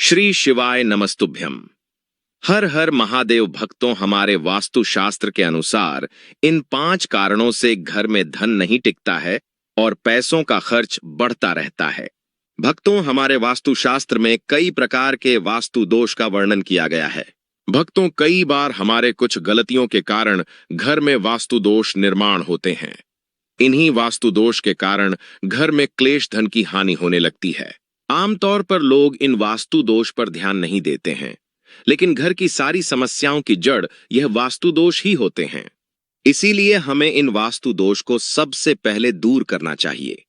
श्री शिवाय नमस्तुभ्यम। हर हर महादेव भक्तों, हमारे वास्तु शास्त्र के अनुसार इन 5 कारणों से घर में धन नहीं टिकता है और पैसों का खर्च बढ़ता रहता है। भक्तों, हमारे वास्तु शास्त्र में कई प्रकार के वास्तु दोष का वर्णन किया गया है। भक्तों, कई बार हमारे कुछ गलतियों के कारण घर में वास्तु दोष निर्माण होते हैं। इन्हीं वास्तु दोष के कारण घर में क्लेश धन की हानि होने लगती है। आमतौर पर लोग इन वास्तु दोष पर ध्यान नहीं देते हैं, लेकिन घर की सारी समस्याओं की जड़ यह वास्तु दोष ही होते हैं। इसीलिए हमें इन वास्तु दोष को सबसे पहले दूर करना चाहिए।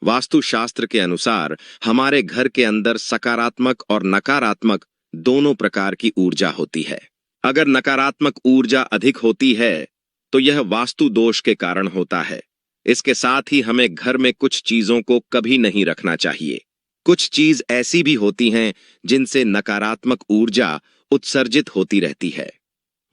वास्तु शास्त्र के अनुसार हमारे घर के अंदर सकारात्मक और नकारात्मक दोनों प्रकार की ऊर्जा होती है। अगर नकारात्मक ऊर्जा अधिक होती है तो यह वास्तु दोष के कारण होता है। इसके साथ ही हमें घर में कुछ चीजों को कभी नहीं रखना चाहिए। कुछ चीज ऐसी भी होती हैं जिनसे नकारात्मक ऊर्जा उत्सर्जित होती रहती है।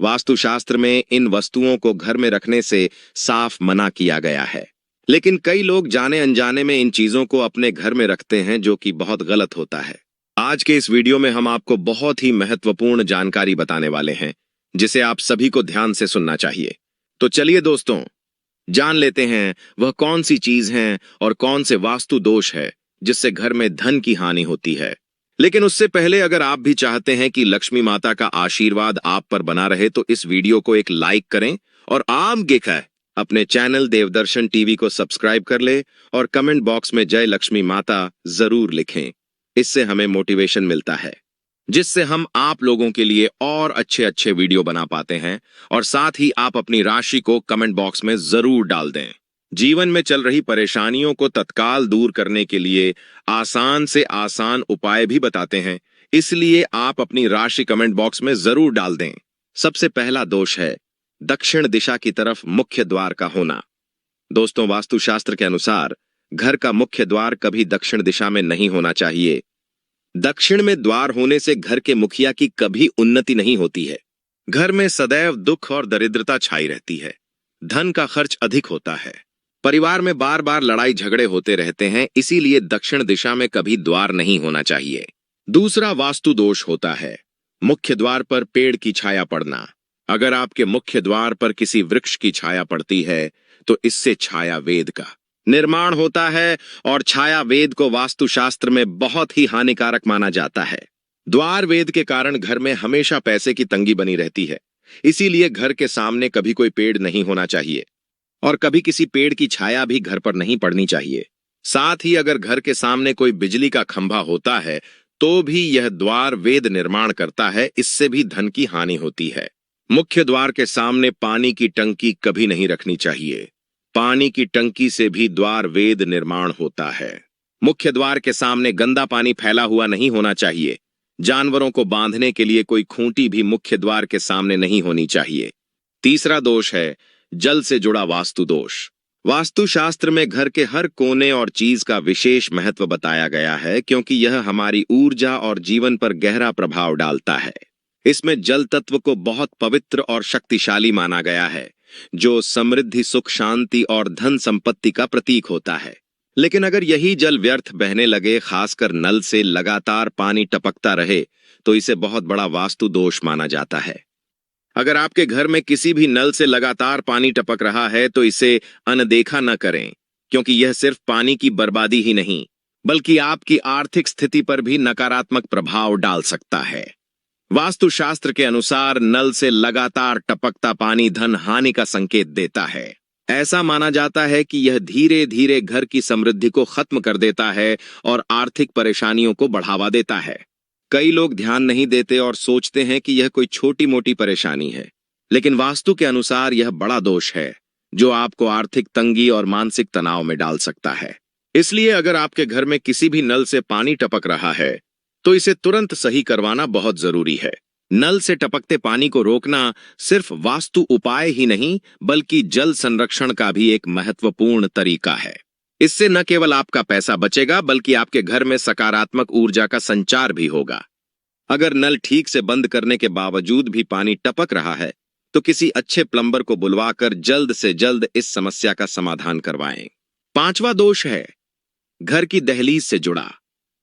वास्तुशास्त्र में इन वस्तुओं को घर में रखने से साफ मना किया गया है, लेकिन कई लोग जाने अनजाने में इन चीजों को अपने घर में रखते हैं, जो कि बहुत गलत होता है। आज के इस वीडियो में हम आपको बहुत ही महत्वपूर्ण जानकारी बताने वाले हैं, जिसे आप सभी को ध्यान से सुनना चाहिए। तो चलिए दोस्तों, जान लेते हैं वह कौन सी चीज है और कौन से वास्तु दोष है जिससे घर में धन की हानि होती है। लेकिन उससे पहले अगर आप भी चाहते हैं कि लक्ष्मी माता का आशीर्वाद आप पर बना रहे तो इस वीडियो को एक लाइक करें और आगे अपने चैनल देवदर्शन टीवी को सब्सक्राइब कर ले और कमेंट बॉक्स में जय लक्ष्मी माता जरूर लिखें। इससे हमें मोटिवेशन मिलता है, जिससे हम आप लोगों के लिए और अच्छे अच्छे वीडियो बना पाते हैं। और साथ ही आप अपनी राशि को कमेंट बॉक्स में जरूर डाल दें। जीवन में चल रही परेशानियों को तत्काल दूर करने के लिए आसान से आसान उपाय भी बताते हैं, इसलिए आप अपनी राशि कमेंट बॉक्स में जरूर डाल दें। सबसे पहला दोष है दक्षिण दिशा की तरफ मुख्य द्वार का होना। दोस्तों, वास्तुशास्त्र के अनुसार घर का मुख्य द्वार कभी दक्षिण दिशा में नहीं होना चाहिए। दक्षिण में द्वार होने से घर के मुखिया की कभी उन्नति नहीं होती है। घर में सदैव दुख और दरिद्रता छाई रहती है। धन का खर्च अधिक होता है। परिवार में बार बार लड़ाई झगड़े होते रहते हैं, इसीलिए दक्षिण दिशा में कभी द्वार नहीं होना चाहिए। दूसरा वास्तु दोष होता है मुख्य द्वार पर पेड़ की छाया पड़ना। अगर आपके मुख्य द्वार पर किसी वृक्ष की छाया पड़ती है तो इससे छाया वेद का निर्माण होता है, और छाया वेद को वास्तुशास्त्र में बहुत ही हानिकारक माना जाता है। द्वार वेद के कारण घर में हमेशा पैसे की तंगी बनी रहती है। इसीलिए घर के सामने कभी कोई पेड़ नहीं होना चाहिए और कभी किसी पेड़ की छाया भी घर पर नहीं पड़नी चाहिए। साथ ही अगर घर के सामने कोई बिजली का खंभा होता है तो भी यह द्वार वेद निर्माण करता है, इससे भी धन की हानि होती है। मुख्य द्वार के सामने पानी की टंकी कभी नहीं रखनी चाहिए। पानी की टंकी से भी द्वार वेद निर्माण होता है। मुख्य द्वार के सामने गंदा पानी फैला हुआ नहीं होना चाहिए। जानवरों को बांधने के लिए कोई खूंटी भी मुख्य द्वार के सामने नहीं होनी चाहिए। तीसरा दोष है जल से जुड़ा वास्तु दोष। वास्तुशास्त्र में घर के हर कोने और चीज का विशेष महत्व बताया गया है, क्योंकि यह हमारी ऊर्जा और जीवन पर गहरा प्रभाव डालता है। इसमें जल तत्व को बहुत पवित्र और शक्तिशाली माना गया है, जो समृद्धि, सुख, शांति और धन संपत्ति का प्रतीक होता है। लेकिन अगर यही जल व्यर्थ बहने लगे, खासकर नल से लगातार पानी टपकता रहे, तो इसे बहुत बड़ा वास्तु दोष माना जाता है। अगर आपके घर में किसी भी नल से लगातार पानी टपक रहा है तो इसे अनदेखा न करें, क्योंकि यह सिर्फ पानी की बर्बादी ही नहीं, बल्कि आपकी आर्थिक स्थिति पर भी नकारात्मक प्रभाव डाल सकता है। वास्तुशास्त्र के अनुसार नल से लगातार टपकता पानी धन हानि का संकेत देता है। ऐसा माना जाता है कि यह धीरे धीरे घर की समृद्धि को खत्म कर देता है और आर्थिक परेशानियों को बढ़ावा देता है। कई लोग ध्यान नहीं देते और सोचते हैं कि यह कोई छोटी मोटी परेशानी है, लेकिन वास्तु के अनुसार यह बड़ा दोष है, जो आपको आर्थिक तंगी और मानसिक तनाव में डाल सकता है। इसलिए अगर आपके घर में किसी भी नल से पानी टपक रहा है तो इसे तुरंत सही करवाना बहुत जरूरी है। नल से टपकते पानी को रोकना सिर्फ वास्तु उपाय ही नहीं, बल्कि जल संरक्षण का भी एक महत्वपूर्ण तरीका है। इससे न केवल आपका पैसा बचेगा, बल्कि आपके घर में सकारात्मक ऊर्जा का संचार भी होगा। अगर नल ठीक से बंद करने के बावजूद भी पानी टपक रहा है तो किसी अच्छे प्लम्बर को बुलवाकर जल्द से जल्द इस समस्या का समाधान करवाएं। 5वां दोष है घर की दहलीज से जुड़ा।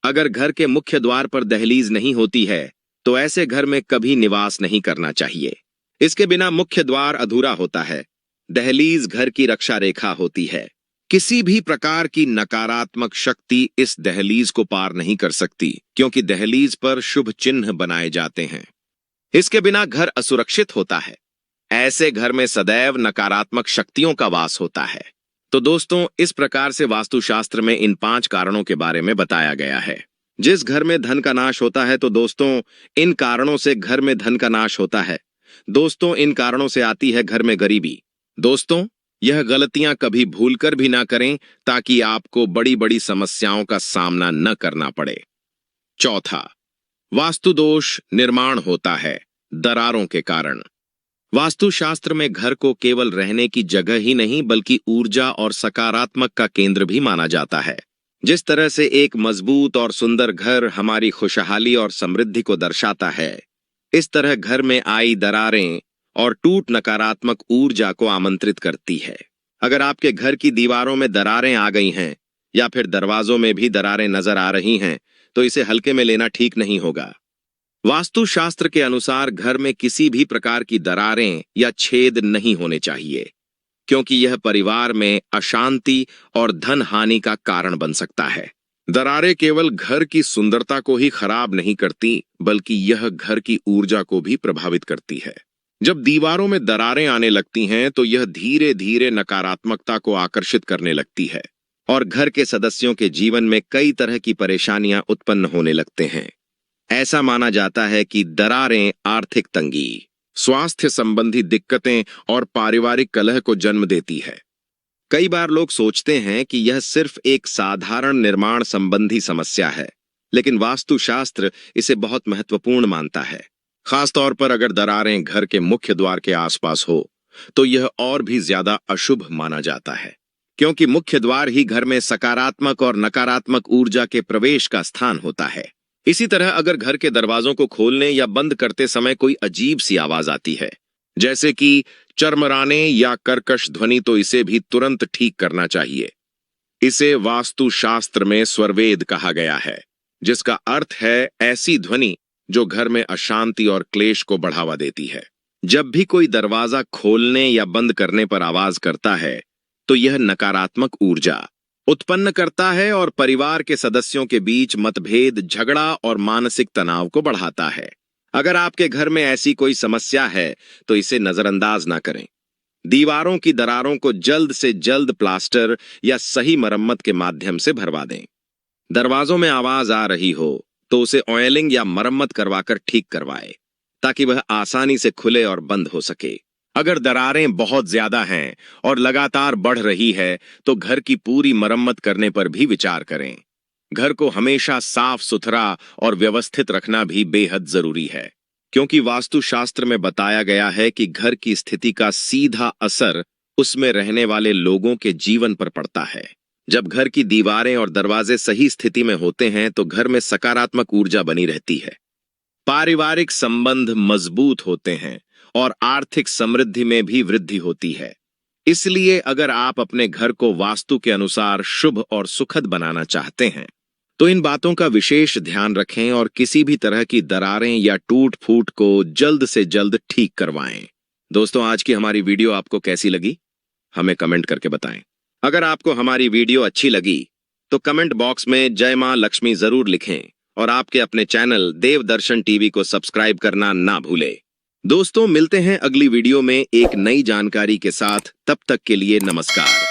अगर घर के मुख्य द्वार पर दहलीज नहीं होती है तो ऐसे घर में कभी निवास नहीं करना चाहिए। इसके बिना मुख्य द्वार अधूरा होता है। दहलीज घर की रक्षा रेखा होती है। किसी भी प्रकार की नकारात्मक शक्ति इस दहलीज को पार नहीं कर सकती, क्योंकि दहलीज पर शुभ चिन्ह बनाए जाते हैं। इसके बिना घर असुरक्षित होता है। ऐसे घर में सदैव नकारात्मक शक्तियों का वास होता है। तो दोस्तों, इस प्रकार से वास्तुशास्त्र में इन 5 कारणों के बारे में बताया गया है। जिस घर में धन का नाश होता है, तो दोस्तों इन कारणों से घर में धन का नाश होता है। दोस्तों, इन कारणों से आती है घर में गरीबी। दोस्तों, यह गलतियां कभी भूलकर भी ना करें, ताकि आपको बड़ी बड़ी समस्याओं का सामना न करना पड़े। चौथा, वास्तु दोष निर्माण होता है दरारों के कारण। वास्तुशास्त्र में घर को केवल रहने की जगह ही नहीं, बल्कि ऊर्जा और सकारात्मक का केंद्र भी माना जाता है। जिस तरह से एक मजबूत और सुंदर घर हमारी खुशहाली और समृद्धि को दर्शाता है, इस तरह घर में आई दरारें और टूट नकारात्मक ऊर्जा को आमंत्रित करती है। अगर आपके घर की दीवारों में दरारें आ गई हैं या फिर दरवाजों में भी दरारें नजर आ रही हैं, तो इसे हल्के में लेना ठीक नहीं होगा। वास्तुशास्त्र के अनुसार घर में किसी भी प्रकार की दरारें या छेद नहीं होने चाहिए, क्योंकि यह परिवार में अशांति और धन हानि का कारण बन सकता है। दरारें केवल घर की सुंदरता को ही खराब नहीं करती, बल्कि यह घर की ऊर्जा को भी प्रभावित करती है। जब दीवारों में दरारें आने लगती हैं, तो यह धीरे धीरे नकारात्मकता को आकर्षित करने लगती है और घर के सदस्यों के जीवन में कई तरह की परेशानियां उत्पन्न होने लगते हैं। ऐसा माना जाता है कि दरारें आर्थिक तंगी, स्वास्थ्य संबंधी दिक्कतें और पारिवारिक कलह को जन्म देती है। कई बार लोग सोचते हैं कि यह सिर्फ एक साधारण निर्माण संबंधी समस्या है, लेकिन वास्तुशास्त्र इसे बहुत महत्वपूर्ण मानता है। खासतौर पर अगर दरारें घर के मुख्य द्वार के आसपास हो, तो यह और भी ज्यादा अशुभ माना जाता है, क्योंकि मुख्य द्वार ही घर में सकारात्मक और नकारात्मक ऊर्जा के प्रवेश का स्थान होता है। इसी तरह अगर घर के दरवाजों को खोलने या बंद करते समय कोई अजीब सी आवाज आती है, जैसे कि चरमराने या कर्कश ध्वनि, तो इसे भी तुरंत ठीक करना चाहिए। इसे वास्तुशास्त्र में स्वरवेद कहा गया है, जिसका अर्थ है ऐसी ध्वनि जो घर में अशांति और क्लेश को बढ़ावा देती है। जब भी कोई दरवाजा खोलने या बंद करने पर आवाज करता है, तो यह नकारात्मक ऊर्जा उत्पन्न करता है और परिवार के सदस्यों के बीच मतभेद, झगड़ा और मानसिक तनाव को बढ़ाता है। अगर आपके घर में ऐसी कोई समस्या है, तो इसे नजरअंदाज ना करें। दीवारों की दरारों को जल्द से जल्द प्लास्टर या सही मरम्मत के माध्यम से भरवा दें। दरवाजों में आवाज आ रही हो तो उसे ऑयलिंग या मरम्मत करवाकर ठीक करवाएं, ताकि वह आसानी से खुले और बंद हो सके। अगर दरारें बहुत ज्यादा हैं और लगातार बढ़ रही है, तो घर की पूरी मरम्मत करने पर भी विचार करें। घर को हमेशा साफ सुथरा और व्यवस्थित रखना भी बेहद जरूरी है, क्योंकि वास्तुशास्त्र में बताया गया है कि घर की स्थिति का सीधा असर उसमें रहने वाले लोगों के जीवन पर पड़ता है। जब घर की दीवारें और दरवाजे सही स्थिति में होते हैं, तो घर में सकारात्मक ऊर्जा बनी रहती है, पारिवारिक संबंध मजबूत होते हैं और आर्थिक समृद्धि में भी वृद्धि होती है। इसलिए अगर आप अपने घर को वास्तु के अनुसार शुभ और सुखद बनाना चाहते हैं, तो इन बातों का विशेष ध्यान रखें और किसी भी तरह की दरारें या टूट फूट को जल्द से जल्द ठीक करवाएं। दोस्तों, आज की हमारी वीडियो आपको कैसी लगी, हमें कमेंट करके बताएं। अगर आपको हमारी वीडियो अच्छी लगी, तो कमेंट बॉक्स में जय मां लक्ष्मी जरूर लिखें और आपके अपने चैनल देवदर्शन टीवी को सब्सक्राइब करना ना भूलें। दोस्तों, मिलते हैं अगली वीडियो में एक नई जानकारी के साथ। तब तक के लिए नमस्कार।